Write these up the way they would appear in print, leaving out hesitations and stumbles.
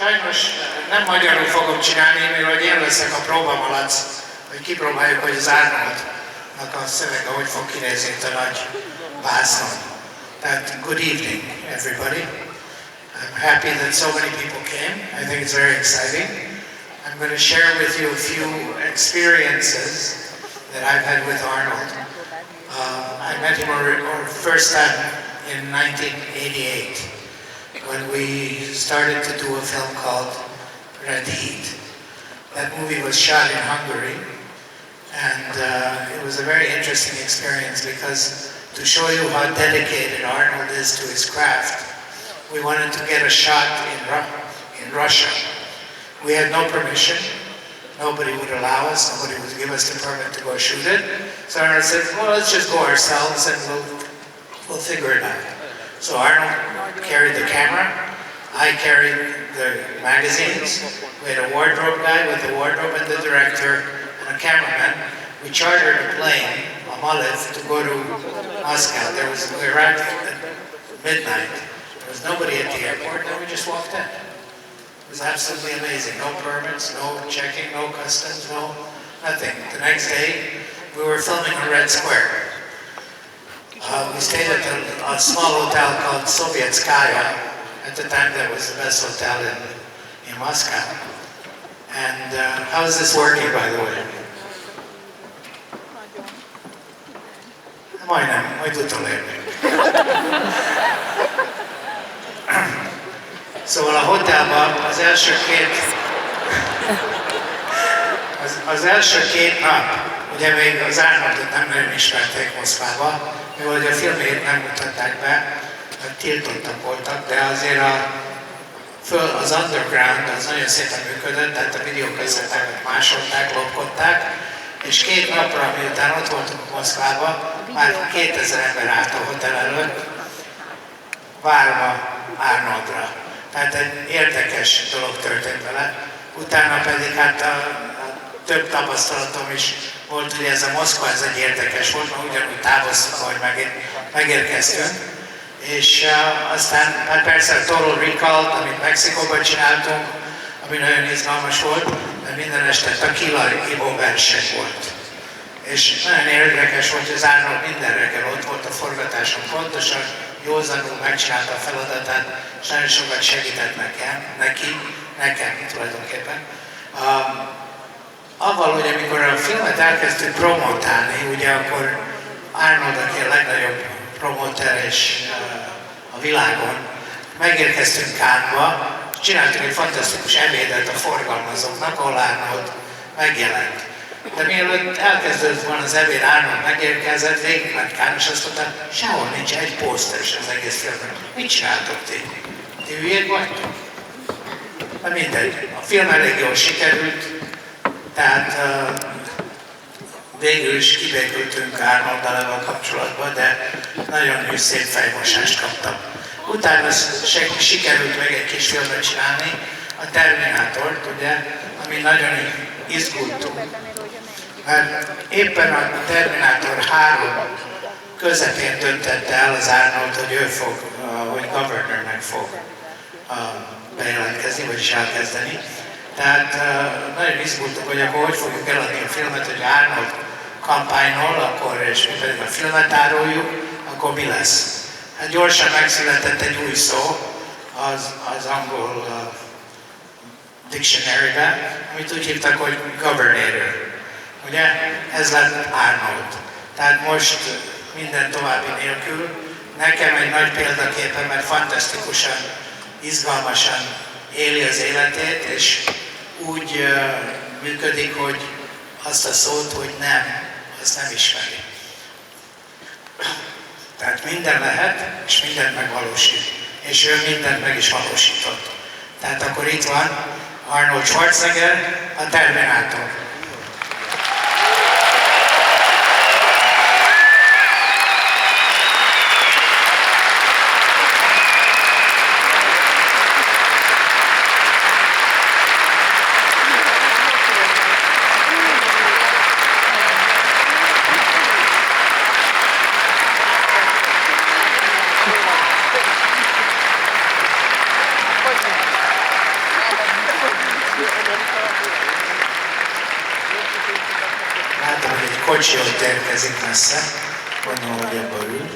Sajnos nem magyarul fogom csinálni, mivel én leszek a próbamalac, hogy kipróbáljuk, hogy az Arnoldnak a szövege hogy fog kinézni itt a nagy vászon. Tehát, good evening, everybody. I'm happy that so many people came. I think it's very exciting. I'm going to share with you a few experiences that I've had with Arnold. I met him our first time in 1988 when we started to do a film called Red Heat. That movie was shot in Hungary, and it was a very interesting experience because to show you how dedicated Arnold is to his craft, we wanted to get a shot in Russia. We had no permission. Nobody would allow us. Nobody would give us the permit to go shoot it. So Arnold said, well, let's just go ourselves and we'll figure it out. So Arnold carried the camera. I carried the magazines. We had a wardrobe guy with the wardrobe and the director and a cameraman. We chartered a plane, a Malev, to go to Moscow. We arrived at midnight. There was nobody at the airport, and we just walked in. It was absolutely amazing. No permits, no checking, no customs, no nothing. The next day, we were filming on Red Square. We stayed at a small hotel called Sovietskaya. At the time, that was the best hotel in Moscow. And how is this working, by the way? Majdnem, majd utolérni. Szóval a hotelban az első két nap, ugye még az Arnoldot nem nagyon ismerték Moszkvába, mivel a filmét nem mutatták be, mert tiltottak voltak, de azért az underground az nagyon szépen működött, tehát a videókazettákat másolták, lopkodták, és 2 napra, miután ott voltunk Moszkvában, már 2000 ember állt a hotel előtt, várva Arnoldra. Tehát egy érdekes dolog történt vele. Utána pedig hát a több tapasztalatom is volt, hogy ez a Moszkva, ez egy érdekes volt, mert ugyanúgy távoztunk, ahogy megérkeztünk. És aztán hát persze a Total Recall, amit Mexikóban csináltunk, ami nagyon izgalmas volt, mert minden este tequila ivó verseny volt. És nagyon érdekes volt, hogy az Arnold minden reggel ott volt a forgatáson pontosan, józanul megcsinálta a feladatát, és nagyon sokat segített nekem tulajdonképpen. Avval, hogy amikor a filmet elkezdtük promotálni, ugye akkor Arnold, aki a legnagyobb promoter és a világon, megérkeztünk Cannes-ba, és csináltunk egy fantasztikus ebédet a forgalmazóknak, ahol Arnold megjelent. De mielőtt elkezdődött volna az ebéd, Arnold megérkezett, végigment Cannes, és azt mondta, sehol nincs egy pószteres az egész filmben. Mit csináltok ti? Ti hülyék vagytok? Na mindegy, a film elég jól sikerült, tehát végül is kibékültünk Arnolddal kapcsolatban, de nagyon szép fejmosást kaptam. Utána sikerült még egy kis filmet csinálni, a Terminátort, ugye, ami nagyon izgultunk. Mert éppen a Terminátor 3 közepén döntette el az Arnold, hogy ő fog, hogy governornek fog bejelentkezni, vagyis elkezdeni. Tehát nagyon izgultunk, hogy akkor hogy fogjuk eladni a filmet, hogy Arnold kampányol, akkor, és mi pedig a filmet áruljuk, akkor mi lesz? Hát gyorsan megszületett egy új szó az angol dictionary-ben, amit úgy hívtak, hogy governator. Ugye? Ez lett Arnold. Tehát most minden további nélkül nekem egy nagy példaképem, mert fantasztikusan, izgalmasan éli az életét, és úgy működik, hogy azt a szót, hogy nem, azt nem ismeri. Tehát minden lehet, és mindent megvalósít. És ő mindent meg is valósított. Tehát akkor itt van Arnold Schwarzenegger, a Terminátor. kocsi ott érkezik messze, gondolom, hogy ebbe ül.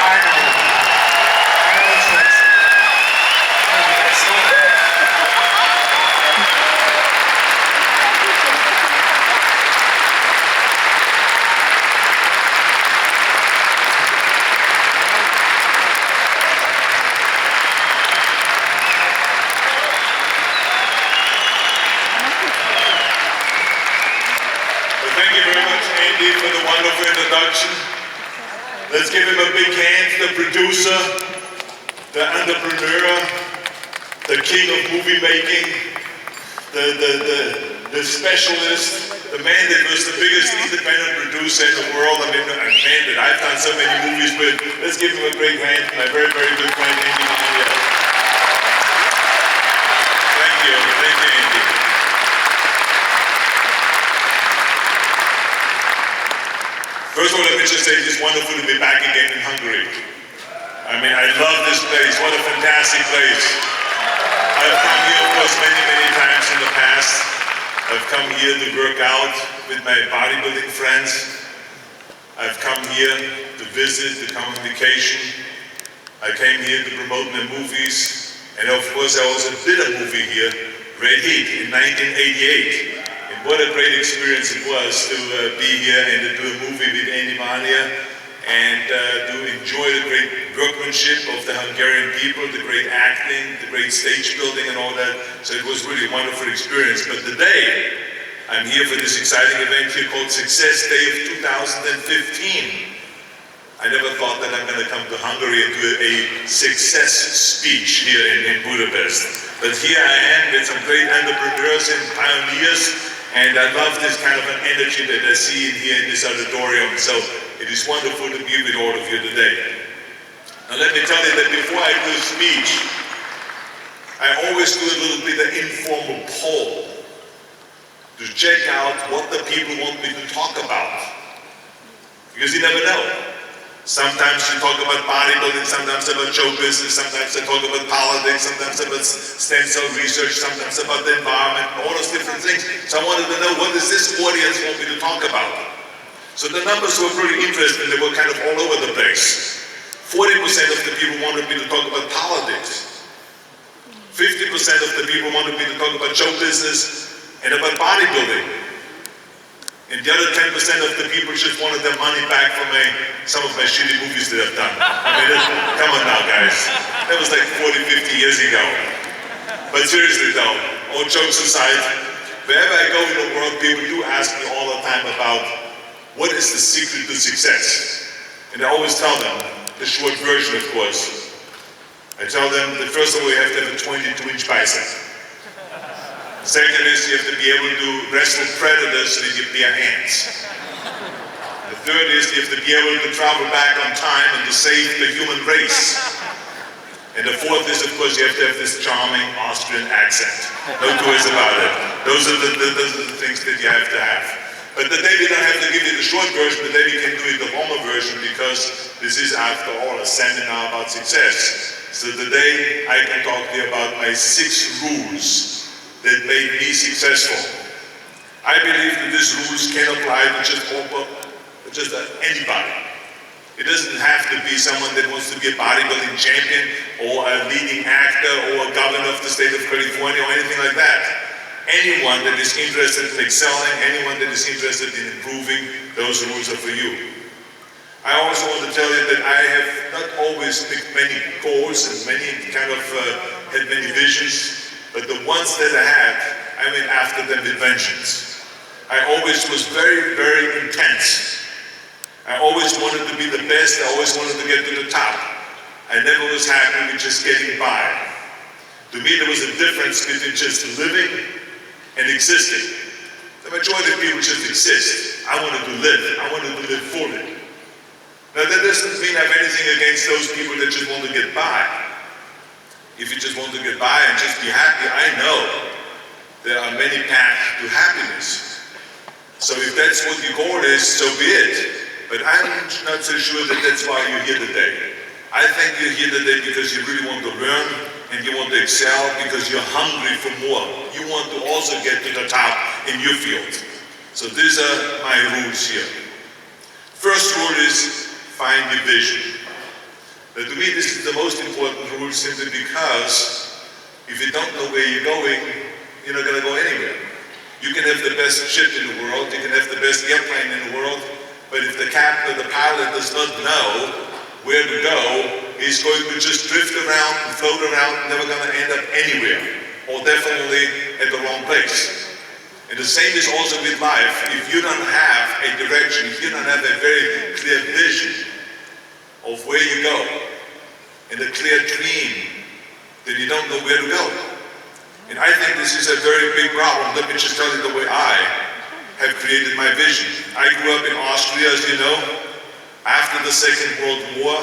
Arnold Schwarzenegger. Thank you very much, Andy, for the wonderful introduction. Let's give him a big hand, the producer, the entrepreneur, the king of movie making, the specialist, the man that was the biggest independent producer in the world. I mean, a man that I've done so many movies with. Let's give him a great hand, my very, very good friend, Andy Mania. Thank you, Andy. First of all, let me just say it's wonderful to be back again in Hungary. I mean, I love this place. What a fantastic place. I've come here, of course, many, many times in the past. I've come here to work out with my bodybuilding friends. I've come here to visit, to come on vacation. I came here to promote my movies. And of course, I also did a movie here, Red Heat, in 1988. What a great experience it was to be here and to do a movie with Andy Mania and to enjoy the great workmanship of the Hungarian people, the great acting, the great stage building and all that. So it was really a wonderful experience. But today, I'm here for this exciting event here called Success Day of 2015. I never thought that I'm going to come to Hungary and do a success speech here in Budapest. But here I am with some great entrepreneurs and pioneers. And I love this kind of an energy that I see in here in this auditorium. So it is wonderful to be with all of you today. Now let me tell you that before I do a speech, I always do a little bit of informal poll to check out what the people want me to talk about. Because you never know. Sometimes you talk about bodybuilding, sometimes about show business, sometimes I talk about politics, sometimes about stem cell research, sometimes about the environment, all those different things. So I wanted to know, what does this audience want me to talk about? So the numbers were pretty interesting. They were kind of all over the place. 40% of the people wanted me to talk about politics. 50% of the people wanted me to talk about show business and about bodybuilding. And the other 10% of the people just wanted their money back from some of my shitty movies that I've done. I mean, come on now, guys. That was like 40, 50 years ago. But seriously though, all jokes aside, wherever I go in the world, people do ask me all the time about what is the secret to success. And I always tell them, the short version of course. I tell them that first of all, you have to have a 22-inch bicep. Second is you have to be able to wrestle predators with your bare hands. The third is you have to be able to travel back on time and to save the human race. And the fourth is, of course, you have to have this charming Austrian accent. No two ways about it. Those are the things that you have to have. But today we don't have to give you the short version, today we can do it the longer version because this is, after all, a seminar about success. So today I can talk to you about my 6 rules that made me successful. I believe that these rules can apply to just anybody. It doesn't have to be someone that wants to be a bodybuilding champion or a leading actor or a governor of the state of California or anything like that. Anyone that is interested in excelling, anyone that is interested in improving, those rules are for you. I also want to tell you that I have not always picked many goals and had many visions. But the ones that I had, I went after them with vengeance. I always was very, very intense. I always wanted to be the best. I always wanted to get to the top. I never was happy with just getting by. To me, there was a difference between just living and existing. The majority of people just exist. I wanted to live. I wanted to live fully. Now, that doesn't mean I have anything against those people that just want to get by. If you just want to get by and just be happy, I know there are many paths to happiness. So if that's what your goal is, so be it. But I'm not so sure that that's why you're here today. I think you're here today because you really want to learn and you want to excel because you're hungry for more. You want to also get to the top in your field. So these are my rules here. First rule is find your vision. Now, to me, this is the most important rule simply because if you don't know where you're going, you're not going to go anywhere. You can have the best ship in the world, you can have the best airplane in the world, but if the captain or the pilot does not know where to go, he's going to just drift around and float around and never going to end up anywhere, or definitely at the wrong place. And the same is also with life. If you don't have a direction, if you don't have a very clear vision of where you go, and a clear dream, then you don't know where to go. And I think this is a very big problem. Let me just tell you the way I have created my vision. I grew up in Austria, as you know. After the Second World War,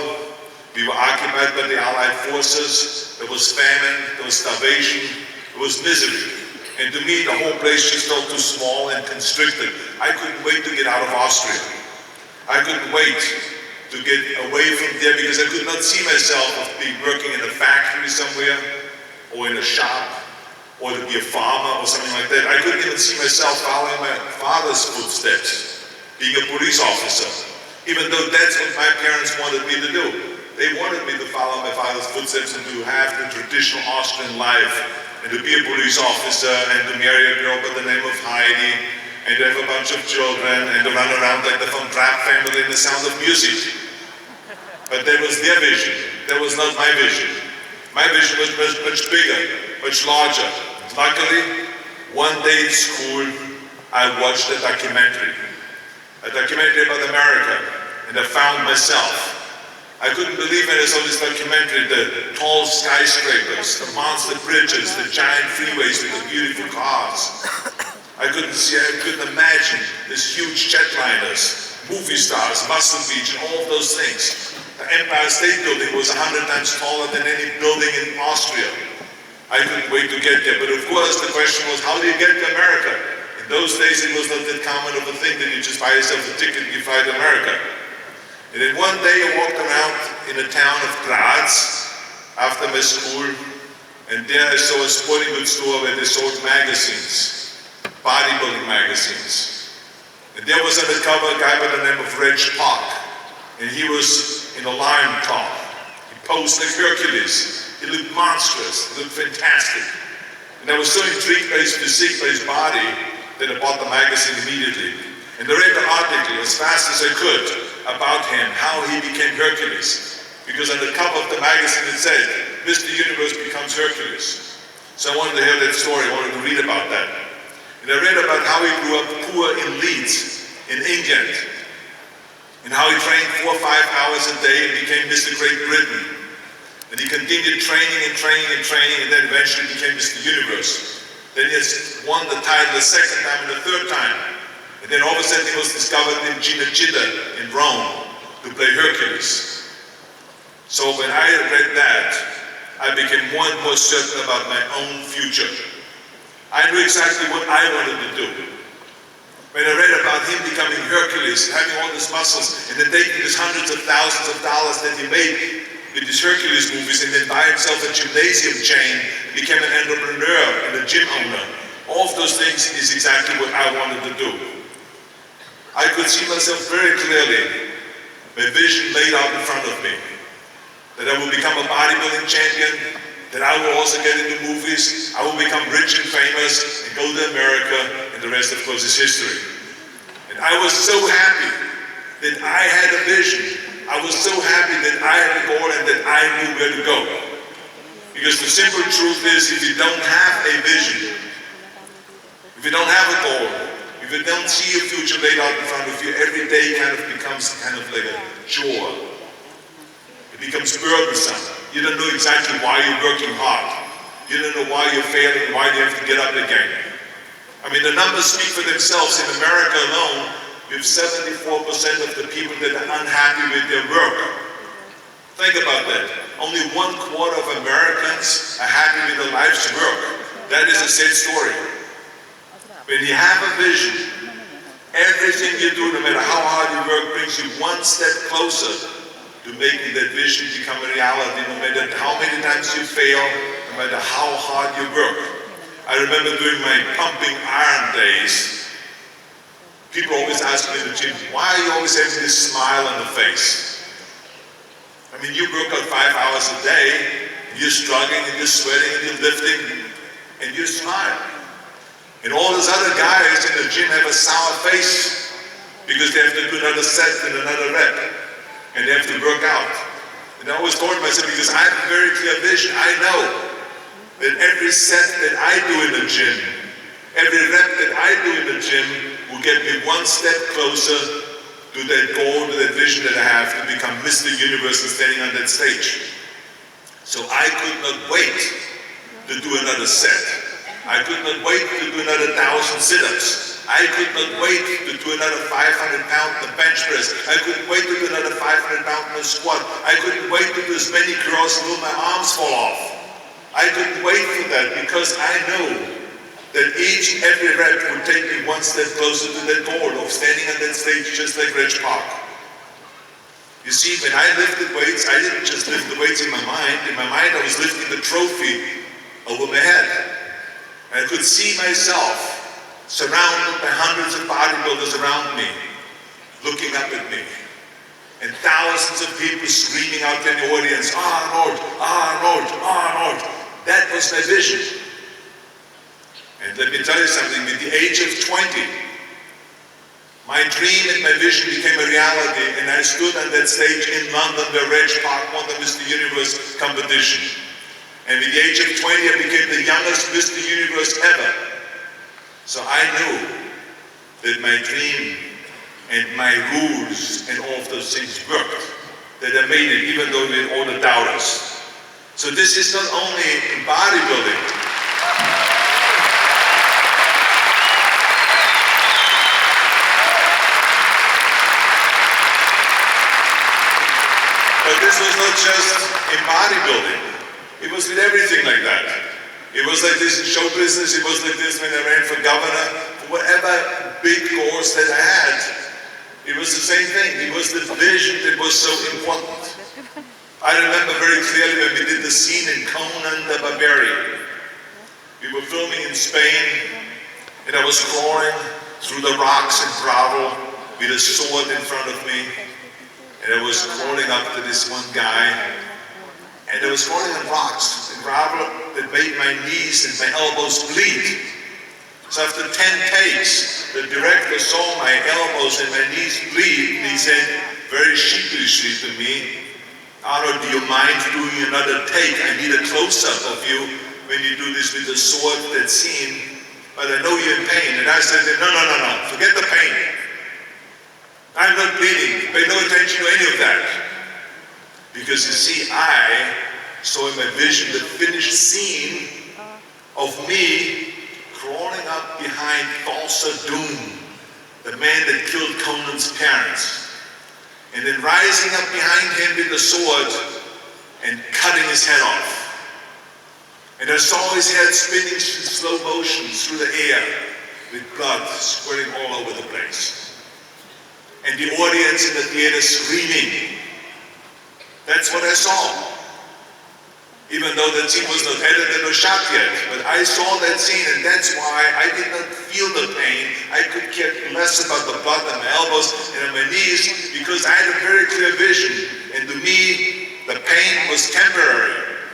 we were occupied by the Allied forces. There was famine, there was starvation, there was misery. And to me, the whole place just felt too small and constricted. I couldn't wait to get out of Austria. I couldn't wait to get away from there because I could not see myself as being working in a factory somewhere or in a shop or to be a farmer or something like that. I couldn't even see myself following my father's footsteps, being a police officer. Even though that's what my parents wanted me to do. They wanted me to follow my father's footsteps and to have the traditional Austrian life and to be a police officer and to marry a girl by the name of Heidi and to have a bunch of children and to run around like the Von Trapp family in The Sound of Music. But that was their vision. That was not my vision. My vision was much bigger, much larger. Luckily, one day in school, I watched a documentary about America. And I found myself. I couldn't believe when I saw this documentary, the tall skyscrapers, the monster bridges, the giant freeways with the beautiful cars. I couldn't imagine these huge jetliners, movie stars, Muscle Beach, and all of those things. The Empire State Building was 100 times taller than any building in Austria. I couldn't wait to get there, but of course the question was, how do you get to America? In those days it was not that common of a thing that you just buy yourself a ticket and you fly to America. And then one day I walked around in the town of Graz after my school, and there I saw a sporting goods store where they sold magazines, bodybuilding magazines. And there was on the cover a guy by the name of Reg Park, and he was in a lion top. He posed like Hercules. He looked monstrous, he looked fantastic. And I was so intrigued by his physique, by his body, that I bought the magazine immediately. And I read the article as fast as I could about him, how he became Hercules. Because on the cover of the magazine it said, Mr. Universe becomes Hercules. So I wanted to hear that story, I wanted to read about that. And I read about how he grew up poor in Leeds, in England. And how he trained 4 or 5 hours a day and became Mr. Great Britain. And he continued training and training and training and then eventually became Mr. Universe. Then he has won the title the second time and the third time. And then all of a sudden he was discovered in Cinecittà in Rome to play Hercules. So when I read that, I became more and more certain about my own future. I knew exactly what I wanted to do. When I read about him becoming Hercules, having all these muscles, and then taking these hundreds of thousands of dollars that he made with these Hercules movies, and then buy himself a gymnasium chain, became an entrepreneur and a gym owner. All of those things is exactly what I wanted to do. I could see myself very clearly, my vision laid out in front of me, that I will become a bodybuilding champion, that I will also get into movies, I will become rich and famous, and go to America, and the rest, of course, is history. And I was so happy that I had a vision. I was so happy that I had a goal and that I knew where to go. Because the simple truth is, if you don't have a vision, if you don't have a goal, if you don't see your future laid out in front of you, every day kind of becomes kind of like a chore. It becomes burdensome. You don't know exactly why you're working hard. You don't know why you're failing, why you have to get up again. I mean, the numbers speak for themselves. In America alone, we have 74% of the people that are unhappy with their work. Think about that. Only 1/4 of Americans are happy with their life's work. That is a sad story. When you have a vision, every everything you do, no matter how hard you work, brings you one step closer to making that vision become a reality, no matter how many times you fail, no matter how hard you work. I remember during my pumping iron days, people always ask me in the gym, why are you always having this smile on the face? I mean, you work out 5 hours a day, you're struggling and you're sweating and you're lifting, and you smile. And all those other guys in the gym have a sour face because they have to do another set and another rep, and they have to work out. And I always told myself, because I have a very clear vision, I know that every set that I do in the gym, every rep that I do in the gym will get me one step closer to that goal, to that vision that I have to become Mr. Universe and standing on that stage. So I could not wait to do another set. I could not wait to do another 1,000 sit-ups. I could not wait to do another 500-pound bench press. I couldn't wait to do another 500-pound squat. I couldn't wait to do as many curls until my arms fall off. I couldn't wait for that because I know that each and every rep would take me one step closer to that goal of standing on that stage just like Reg Park. You see, when I lifted weights, I didn't just lift the weights in my mind. In my mind, I was lifting the trophy over my head. I could see myself surrounded by hundreds of bodybuilders around me, looking up at me. And thousands of people screaming out in the audience, Arnold, Arnold, Arnold. That was my vision. And let me tell you something, at the age of 20, my dream and my vision became a reality, and I stood on that stage in London where Reg Park won the Mr. Universe competition. And at the age of 20, I became the youngest Mr. Universe ever. So I knew that my dream and my rules and all of those things worked, that I made it even though we had all the doubters. So this is not only in bodybuilding. But this was not just in bodybuilding. It was with everything like that. It was like this in show business, it was like this when I ran for governor, for whatever big goals that I had. It was the same thing. It was the vision that was so important. I remember very clearly when we did the scene in Conan the Barbarian. We were filming in Spain, and I was crawling through the rocks and gravel with a sword in front of me, and I was crawling up to this one guy. And I was crawling on rocks and gravel that made my knees and my elbows bleed. So after 10 takes, the director saw my elbows and my knees bleed, and he said very sheepishly to me, Arnold, do you mind doing another take? I need a close-up of you when you do this with the sword, that scene, but I know you're in pain. And I said, no, forget the pain. I'm not bleeding. Pay no attention to any of that. Because you see, I saw in my vision the finished scene of me crawling up behind Thulsa Doom, the man that killed Conan's parents, and then rising up behind him with the sword and cutting his head off. And I saw his head spinning in slow motion through the air with blood squirting all over the place. And the audience in the theater screaming. That's what I saw. Even though that scene was not edited or shot yet. But I saw that scene, and that's why I did not feel the pain. I could care less about the blood on my elbows and on my knees because I had a very clear vision. And to me, the pain was temporary.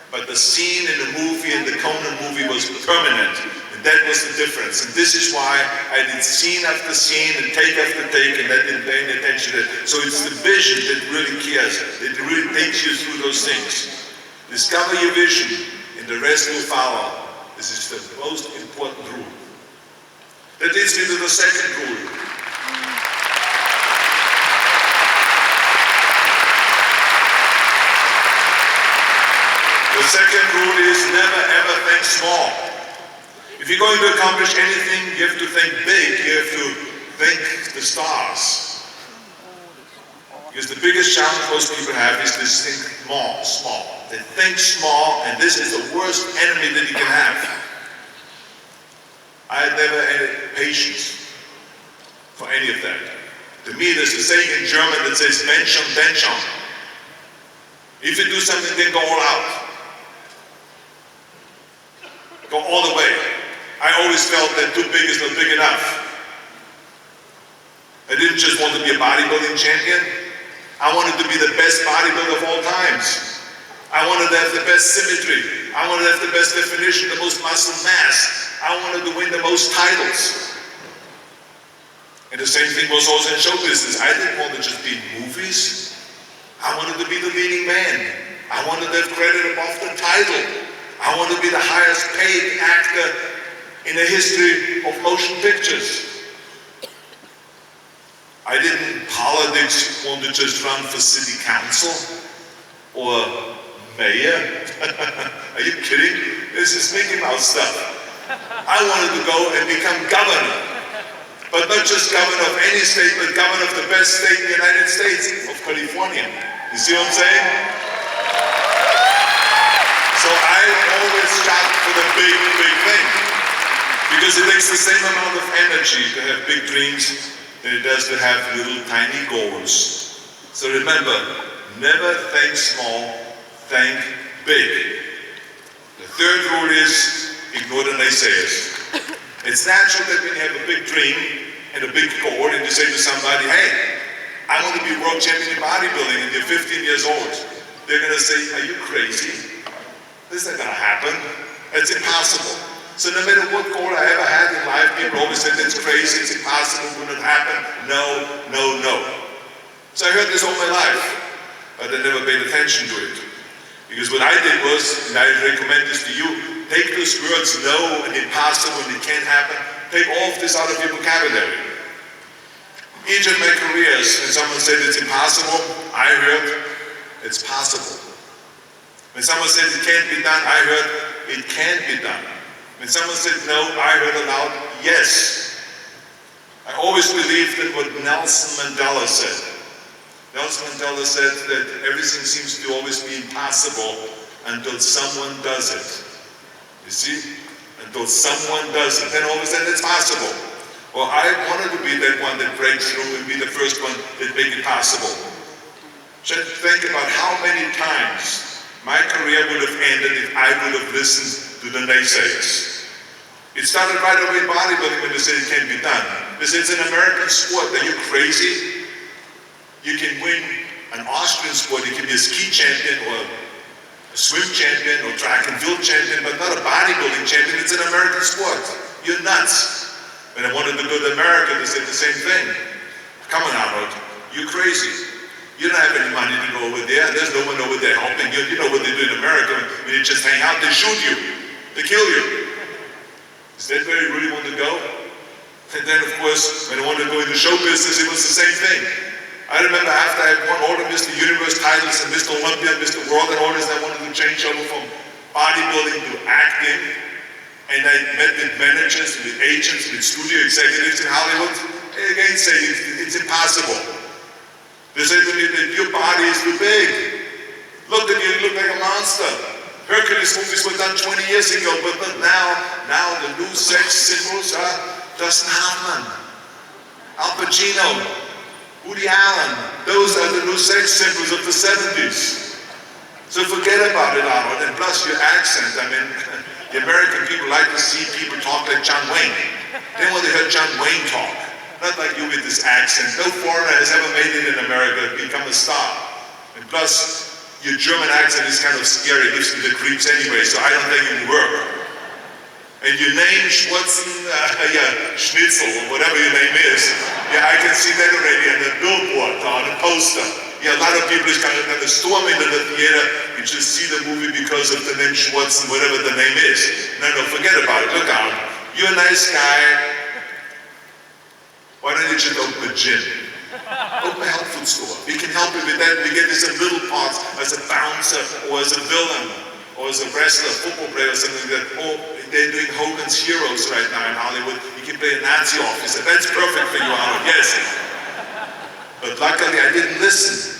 But the scene in the movie, in the Conan movie, was permanent. And that was the difference. And this is why I did scene after scene and take after take, and I didn't pay any attention to it. So it's the vision that really cares. It really takes you through those things. Discover your vision, and the rest will follow. This is the most important rule. That leads me to the second rule. The second rule is never ever think small. If you're going to accomplish anything, you have to think big. You have to think the stars. Because the biggest challenge most people have is this think small. They think small, and this is the worst enemy that you can have. I had never had patience for any of that. To me, there's a saying in German that says, wenn schon, denn schon. If you do something, then go all out. Go all the way. I always felt that too big is not big enough. I didn't just want to be a bodybuilding champion. I wanted to be the best bodybuilder of all times. I wanted to have the best symmetry. I wanted to have the best definition, the most muscle mass. I wanted to win the most titles. And the same thing was also in show business. I didn't want to just be in movies. I wanted to be the leading man. I wanted to have credit above the title. I wanted to be the highest paid actor in the history of motion pictures. I didn't in politics want to just run for city council or mayor. Are you kidding? This is Mickey Mouse stuff. I wanted to go and become governor. But not just governor of any state, but governor of the best state in the United States, of California. You see what I'm saying? So I always shot for the big, big thing. Because it takes the same amount of energy to have big dreams than it does to have little tiny goals. So remember, never think small, think big. The third rule is, ignore the naysayers. It's natural that when you have a big dream and a big goal and you say to somebody, hey, I want to be world champion in bodybuilding, and you're 15 years old, they're going to say, are you crazy? This is not going to happen. It's impossible. So no matter what goal I ever had in life, people always said, it's crazy, it's impossible, will not happen. No, no, no. So I heard this all my life, but I never paid attention to it. Because what I did was, and I recommend this to you, take those words, no, and impossible, and it can't happen. Take all of this out of your vocabulary. Each of my careers, when someone said it's impossible, I heard it's possible. When someone said it can't be done, I heard it can be done. When someone said no, I heard aloud, yes. I always believed in what Nelson Mandela said. Nelson Mandela said that everything seems to always be impossible until someone does it. You see? Until someone does it. Then all of a sudden it's possible. Well, I wanted to be that one that breaks through and be the first one that make it possible. Just think about how many times my career would have ended if I would have listened to the naysayers. It started right away in bodybuilding when they said it can't be done. They said it's an American sport. Are you crazy? You can win an Austrian sport. You can be a ski champion or a swim champion or track and field champion, but not a bodybuilding champion. It's an American sport. You're nuts. When I wanted to go to America, they said the same thing. Come on, Arnold, you're crazy. You don't have any money to go over there. There's no one over there helping you. You know what they do in America. When you just hang out, they shoot you. They kill you. Is that where you really want to go? And then, of course, when I wanted to go into show business, it was the same thing. I remember after I won all the Mr. Universe titles and Mr. Olympia and Mr. World and all this, I wanted to change over from bodybuilding to acting. And I met with managers, with agents, with studio executives in Hollywood. They again say it's impossible. They say to me that your body is too big. Look at you, you look like a monster. Hercules movies were done 20 years ago, but now the new sex symbols are Dustin Hoffman, Al Pacino, Woody Allen. Those are the new sex symbols of the 70s. So forget about it, Arnold. And plus your accent, I mean, the American people like to see people talk like John Wayne. They want to hear John Wayne talk. Not like you with this accent. No foreigner has ever made it in America, become a star. And plus, your German accent is kind of scary, it gives me the creeps anyway, so I don't think it will work. And your name, Schnitzel, or whatever your name is, yeah, I can see that already on the billboard, on the poster. Yeah, a lot of people is kind of storm into the theater and just see the movie because of the name Schwartz and whatever the name is. No, forget about it. Look out. You're a nice guy. Why don't you just open a gym? Open a health food store. We can help you with that. We get you some little parts as a bouncer or as a villain or as a wrestler, football player or something like that. Oh, they're doing Hogan's Heroes right now in Hollywood. You can play a Nazi officer. That's perfect for you, Arnold. Yes. But luckily I didn't listen.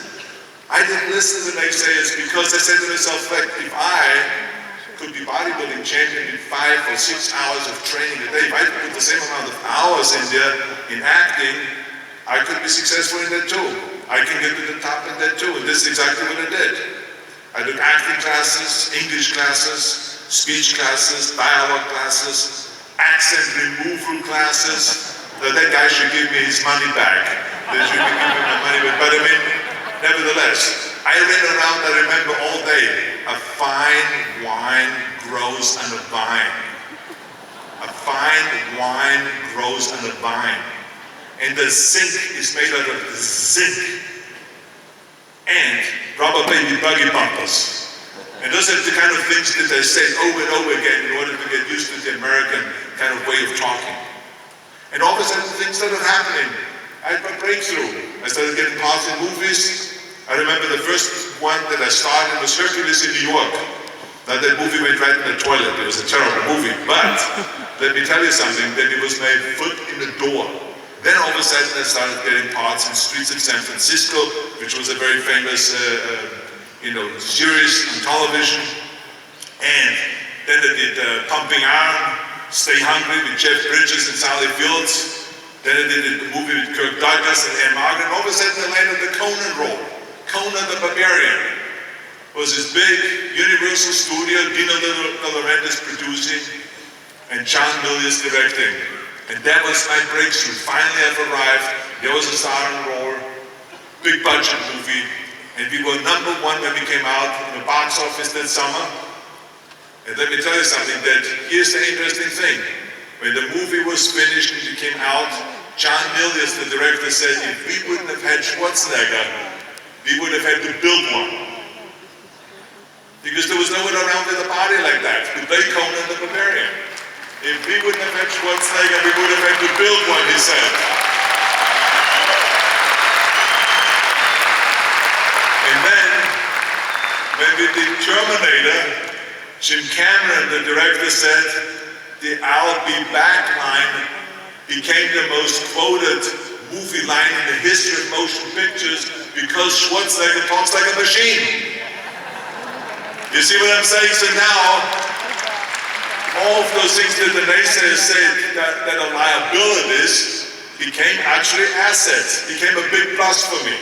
I didn't listen to the naysayers because I said to myself, like, if I could be bodybuilding champion in 5 or 6 hours of training a day, if I could put the same amount of hours in there, in acting, I could be successful in that too. I can get to the top in that too, and this is exactly what I did. I took acting classes, English classes, speech classes, dialogue classes, accent removal classes. That guy should give me his money back. They should give me my money back. But I mean, nevertheless, I ran around, I remember all day, a fine wine grows on a vine. A fine wine grows on a vine. And the zinc is made out of zinc and rubber baby buggy bumpers. And those are the kind of things that they say over and over again in order to get used to the American kind of way of talking. And all of a sudden things started happening. I had my breakthrough. I started getting parts in movies. I remember the first one that I starred in was Hercules in New York. Now that movie went right in the toilet. It was a terrible movie. But let me tell you something, that it was my foot in the door. Then all of a sudden I started getting parts in Streets of San Francisco, which was a very famous series on television. And then I did Pumping Iron, Stay Hungry with Jeff Bridges and Sally Fields. Then I did a movie with Kirk Douglas and Anne Margaret. And all of a sudden I landed the Conan role. Conan the Barbarian. It was this big Universal studio, Dino De Laurentiis producing, and John Milius directing. And that was my breakthrough. Finally I've arrived. There was a starring role, big budget movie, and we were #1 when we came out in the box office that summer. And let me tell you something, that here's the interesting thing. When the movie was finished and it came out, John Milius, the director, said if we wouldn't have had Schwarzenegger, we would have had to build one. Because there was no one around with a body like that to play Conan the Barbarian. If we wouldn't have had Schwarzenegger, we would have had to build one, he said. And then, when we did Terminator, Jim Cameron, the director, said the "I'll be back" line became the most quoted movie line in the history of motion pictures because Schwarzenegger talks like a machine. You see what I'm saying? So now, all of those things that the naysayers said that are liabilities became actually assets, became a big plus for me.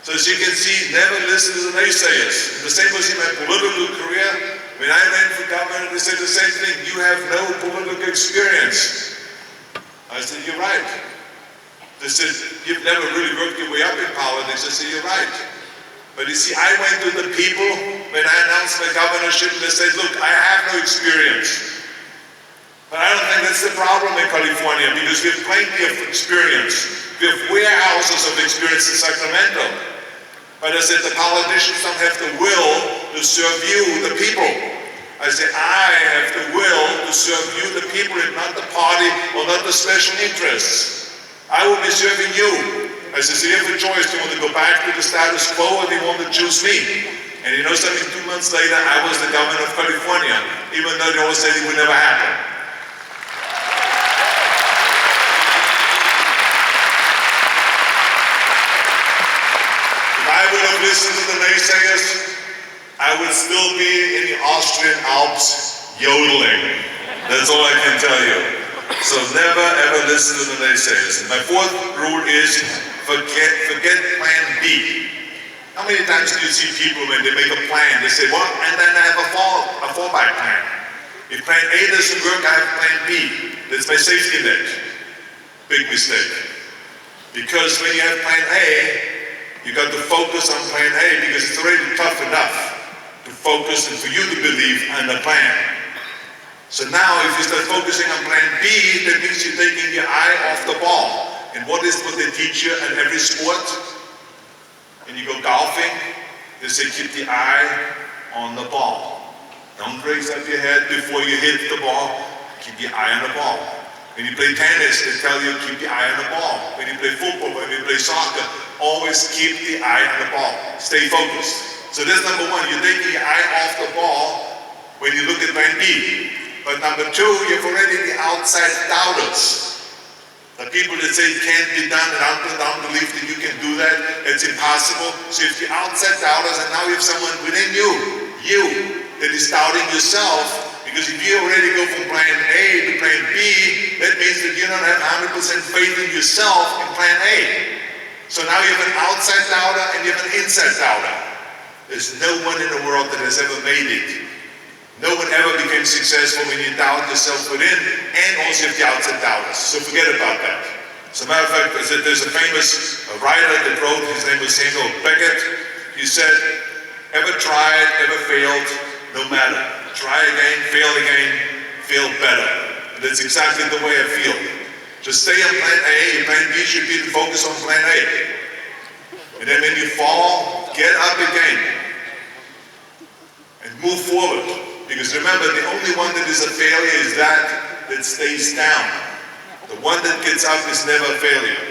So as you can see, never listen to the naysayers. And the same was in my political career. When I ran for governor, they said the same thing, you have no political experience. I said, you're right. They said, you've never really worked your way up in politics. I said, you're right. But you see, I went to the people when I announced my governorship, and they said, look, I have no experience. But I don't think that's the problem in California, because we have plenty of experience. We have warehouses of experience in Sacramento. But I said, the politicians don't have the will to serve you, the people. I said, I have the will to serve you, the people, and not the party or not the special interests. I will be serving you. I said, so you have a choice. Do you want to go back to the status quo, or do you want to choose me? And you know something, 2 months later, I was the governor of California, even though they always said it would never happen. If I would have listened to the naysayers, I would still be in the Austrian Alps yodeling. That's all I can tell you. So never ever listen to the naysayers. And my fourth rule is forget plan B. How many times do you see people when they make a plan, they say, well, and then I have a fallback plan. If plan A doesn't work, I have plan B. That's my safety net. Big mistake. Because when you have plan A, you got to focus on plan A because it's already tough enough to focus and for you to believe in the plan. So now if you start focusing on plan B, that means you're taking your eye off the ball. And what is what they teach you in every sport? When you go golfing, they say keep the eye on the ball. Don't raise up your head before you hit the ball. Keep your eye on the ball. When you play tennis, they tell you keep your eye on the ball. When you play football, when you play soccer, always keep the eye on the ball. Stay focused. So that's number one. You're taking your eye off the ball when you look at plan B. But number two, you've already the outside doubters. The people that say it can't be done, and I don't believe that you can do that, it's impossible. So if the outside doubters, and now you have someone within you, that is doubting yourself, Because if you already go from plan A to plan B, that means that you don't have 100% faith in yourself in plan A. So now you have an outside doubter and you have an inside doubter. There's no one in the world that has ever made it. No one ever became successful when you doubt yourself within and also have the outside doubters. So forget about that. As a matter of fact, there's a famous writer that wrote, his name was Samuel Beckett. He said, ever tried, ever failed, no matter. Try again, fail better. And that's exactly the way I feel. Just stay on plan A, your plan B should be to focus on plan A. And then when you fall, get up again. And move forward. Because remember, the only one that is a failure is that stays down. The one that gets up is never a failure.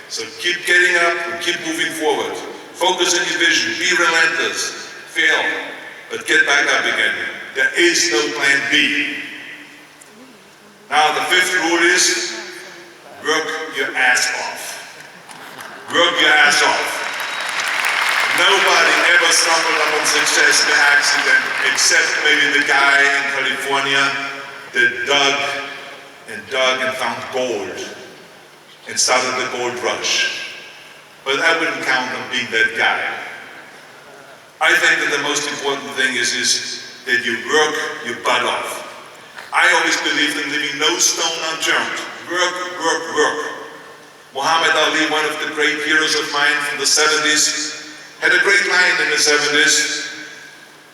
So keep getting up and keep moving forward. Focus on your vision, be relentless, fail, but get back up again. There is no plan B. Now the fifth rule is, work your ass off. Work your ass off. Nobody ever stumbled upon success by accident, except maybe the guy in California that dug and found gold and started the gold rush. But I wouldn't count on being that guy. I think that the most important thing is that you work your butt off. I always believed in leaving no stone unturned. Work, work, work. Muhammad Ali, one of the great heroes of mine from the 70s, had a great line in the 70s.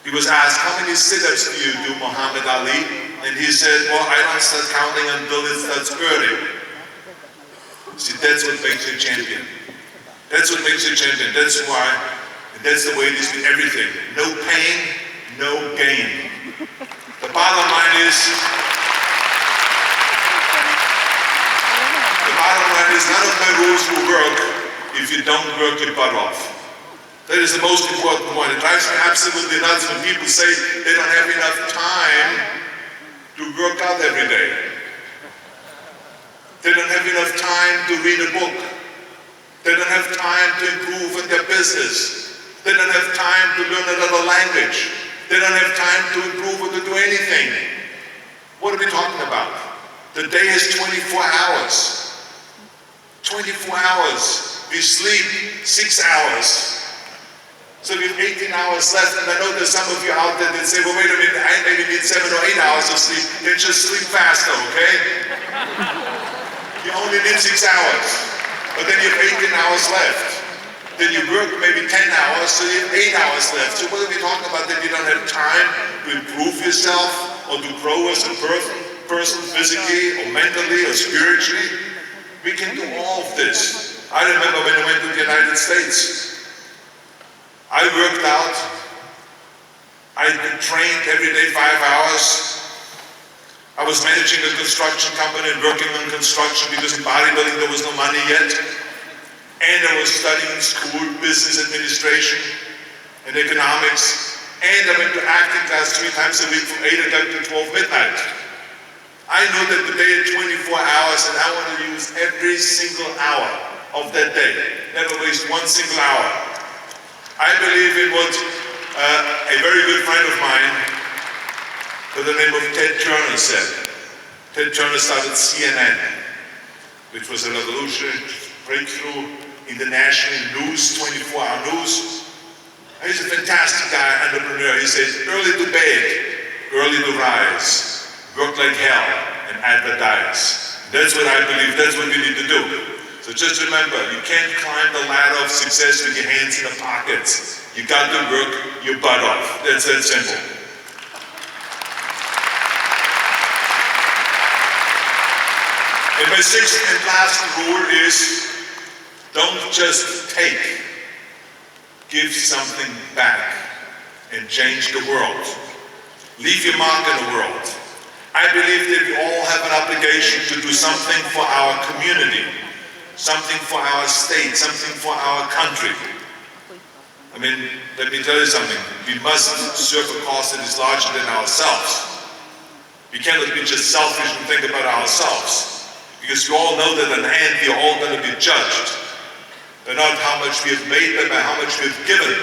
He was asked, how many sit-ups do you do, Muhammad Ali? And he said, well, I don't start counting until it starts hurting. See, that's what makes you a champion. That's what makes you a champion. That's why, and that's the way it is with everything. No pain, no gain. The bottom line is, none of my rules will work if you don't work your butt off. That is the most important one. It drives me absolutely nuts when people say they don't have enough time to work out every day. They don't have enough time to read a book. They don't have time to improve in their business. They don't have time to learn another language. They don't have time to improve or to do anything. What are we talking about? The day is 24 hours. 24 hours. We sleep 6 hours. So we have 18 hours left, and I know there's some of you out there that say, well, wait a minute, I maybe need 7 or 8 hours of sleep. Then just sleep faster, okay? You only need 6 hours, but then you have 18 hours left. Then you work maybe 10 hours, so you have 8 hours left. So what are we talking about? That you don't have time to improve yourself or to grow as a person physically or mentally or spiritually? We can do all of this. I remember when I went to the United States. I worked out. I trained every day 5 hours. I was managing a construction company and working on construction because in bodybuilding there was no money yet. And I was studying in school business administration and economics. And I went to acting class 3 times a week from 8 o'clock to 12 midnight. I knew that the day had 24 hours and I want to use every single hour of that day. Never waste one single hour. I believe in what a very good friend of mine by the name of Ted Turner said. Ted Turner started CNN, which was a revolutionary breakthrough in the national news, 24-hour news. And he's a fantastic guy, entrepreneur. He says, early to bed, early to rise, work like hell, and advertise. That's what I believe, that's what we need to do. So just remember, you can't climb the ladder of success with your hands in the pockets. You got to work your butt off. That's that simple. And my sixth and last rule is, don't just take. Give something back and change the world. Leave your mark in the world. I believe that we all have an obligation to do something for our community. Something for our state, something for our country. I mean, let me tell you something. We must serve a cause that is larger than ourselves. We cannot be just selfish and think about ourselves. Because we all know that in the end, we are all going to be judged. But not how much we have made, but by how much we have given.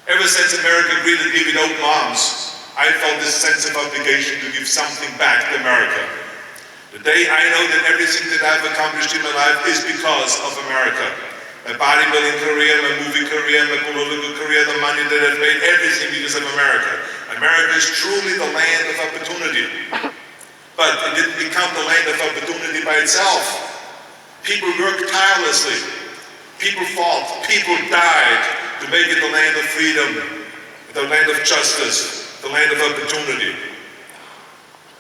Ever since America greeted me with open arms, I felt this sense of obligation to give something back to America. Today I know that everything that I've accomplished in my life is because of America. My bodybuilding career, my movie career, my political career, the money that I've made, everything because of America. America is truly the land of opportunity. But it didn't become the land of opportunity by itself. People worked tirelessly. People fought. People died to make it the land of freedom, the land of justice, the land of opportunity.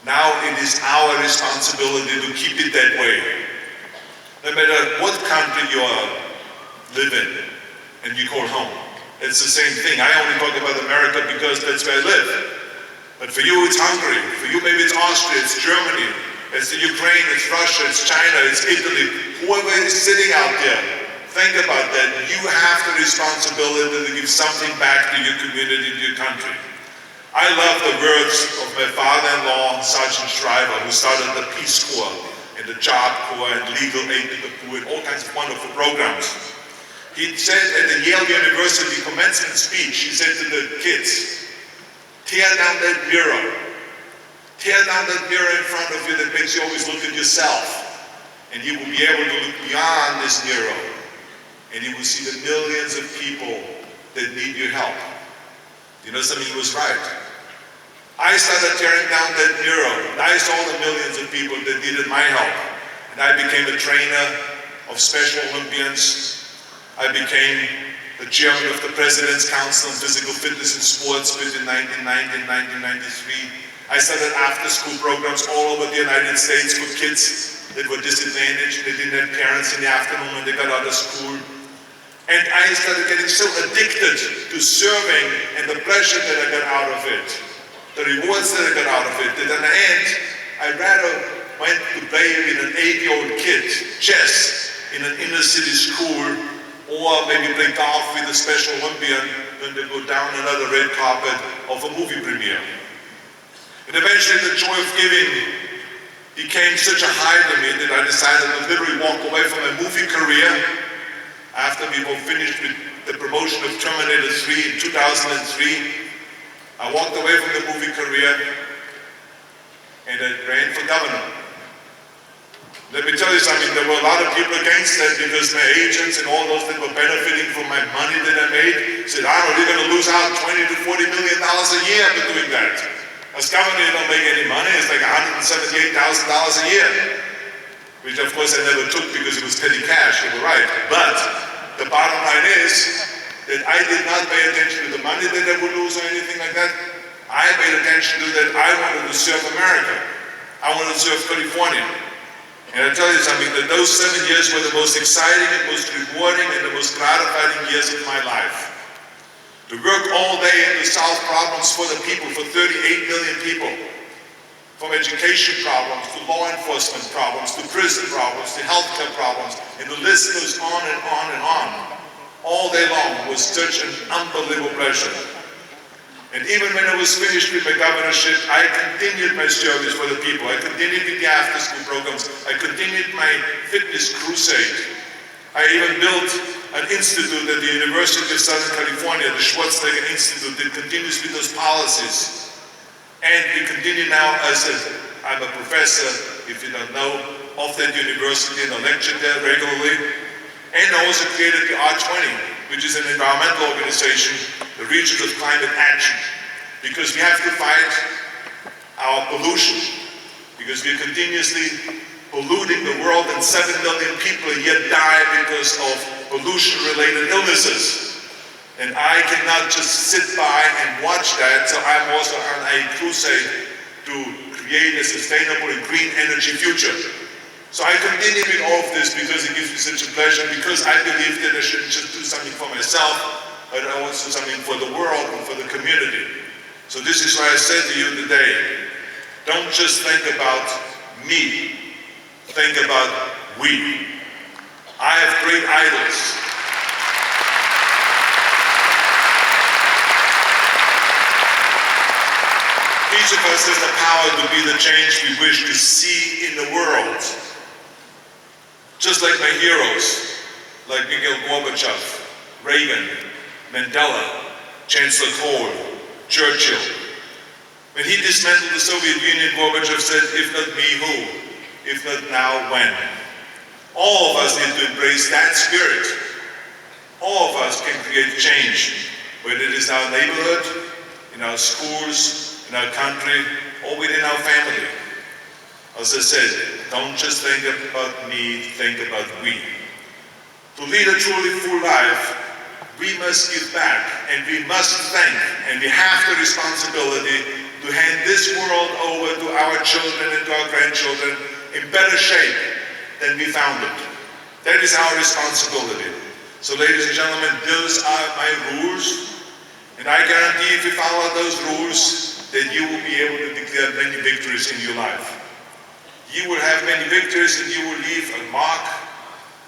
Now it is our responsibility to keep it that way. No matter what country you live in and you call home, it's the same thing. I only talk about America because that's where I live. But for you it's Hungary, for you maybe it's Austria, it's Germany, it's the Ukraine, it's Russia, it's China, it's Italy. Whoever is sitting out there, think about that. You have the responsibility to give something back to your community, to your country. I love the words of my father-in-law, Sergeant Shriver, who started the Peace Corps and the Job Corps and legal aid to the poor and all kinds of wonderful programs. He said at the Yale University commencement speech, he said to the kids, tear down that mirror. Tear down that mirror in front of you that makes you always look at yourself. And you will be able to look beyond this mirror. And you will see the millions of people that need your help. You know something, he was right. I started tearing down that mirror, and I saw the millions of people that needed my help. And I became a trainer of Special Olympians. I became the chairman of the President's Council on Physical Fitness and Sports between 1990 and 1993. I started after-school programs all over the United States for kids that were disadvantaged. They didn't have parents in the afternoon when they got out of school. And I started getting so addicted to serving and the pleasure that I got out of it, the rewards that I got out of it, that in the end, I rather went to play with an 8-year-old kid, chess, in an inner-city school, or maybe play golf with a Special Olympian than to go down another red carpet of a movie premiere. And eventually the joy of giving became such a high to me that I decided to literally walk away from my movie career after we were finished with the promotion of Terminator 3 in 2003. I walked away from the movie career and I ran for governor. Let me tell you something, there were a lot of people against that because my agents and all those that were benefiting from my money that I made said, Arnold, you're going to lose out $20 to $40 million a year for doing that. As governor, you don't make any money. It's like $178,000 a year, which of course I never took because it was petty cash, you were right. But the bottom line is that I did not pay attention to the money that I would lose or anything like that. I paid attention to that I wanted to serve America. I wanted to serve California. And I tell you something, that those 7 years were the most exciting and most rewarding and the most gratifying years of my life. To work all day and to solve problems for the people, for 38 million people. From education problems, to law enforcement problems, to prison problems, to healthcare problems, and the list goes on and on and on. All day long was such an unbelievable pleasure. And even when I was finished with my governorship, I continued my service for the people. I continued with the after-school programs. I continued my fitness crusade. I even built an institute at the University of Southern California, the Schwarzenegger Institute, that continues with those policies. And we continue now, as I'm a professor, if you don't know, of that university, and I lecture there regularly. And I also created the R20, which is an environmental organization, the Region of Climate Action, because we have to fight our pollution, because we're continuously polluting the world and 7 million people a year die because of pollution-related illnesses. And I cannot just sit by and watch that, so I'm also on a crusade to create a sustainable and green energy future. So I continue with all of this because it gives me such a pleasure, because I believe that I shouldn't just do something for myself, but I want to do something for the world and for the community. So this is why I said to you today, don't just think about me, think about we. I have great idols. Each of us has the power to be the change we wish to see in the world. Just like my heroes, like Mikhail Gorbachev, Reagan, Mandela, Chancellor Kohl, Churchill. When he dismantled the Soviet Union, Gorbachev said, if not me, who? If not now, when? All of us need to embrace that spirit. All of us can create change, whether it is in our neighborhood, in our schools, in our country, or within our family. As I said, don't just think about me, think about we. To lead a truly full life, we must give back, and we must thank, and we have the responsibility to hand this world over to our children and to our grandchildren in better shape than we found it. That is our responsibility. So ladies and gentlemen, those are my rules, and I guarantee if you follow those rules, then you will be able to declare many victories in your life. You will have many victories, and you will leave a mark,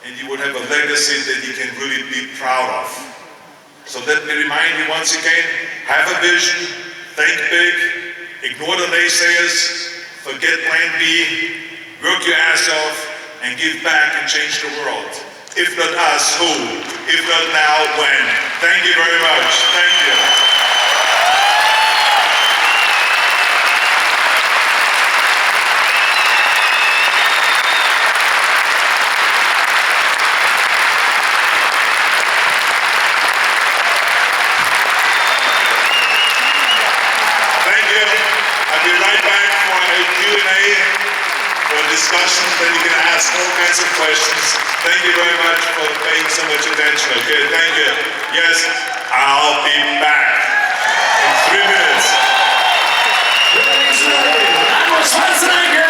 and you will have a legacy that you can really be proud of. So let me remind you once again, have a vision, think big, ignore the naysayers, forget plan B, work your ass off, and give back and change the world. If not us, who? If not now, when? Thank you very much. Thank you. I'll be right back for a Q&A, for a discussion, then you can ask all kinds of questions. Thank you very much for paying so much attention, okay? Thank you. Yes, I'll be back in 3 minutes. Arnold Schwarzenegger!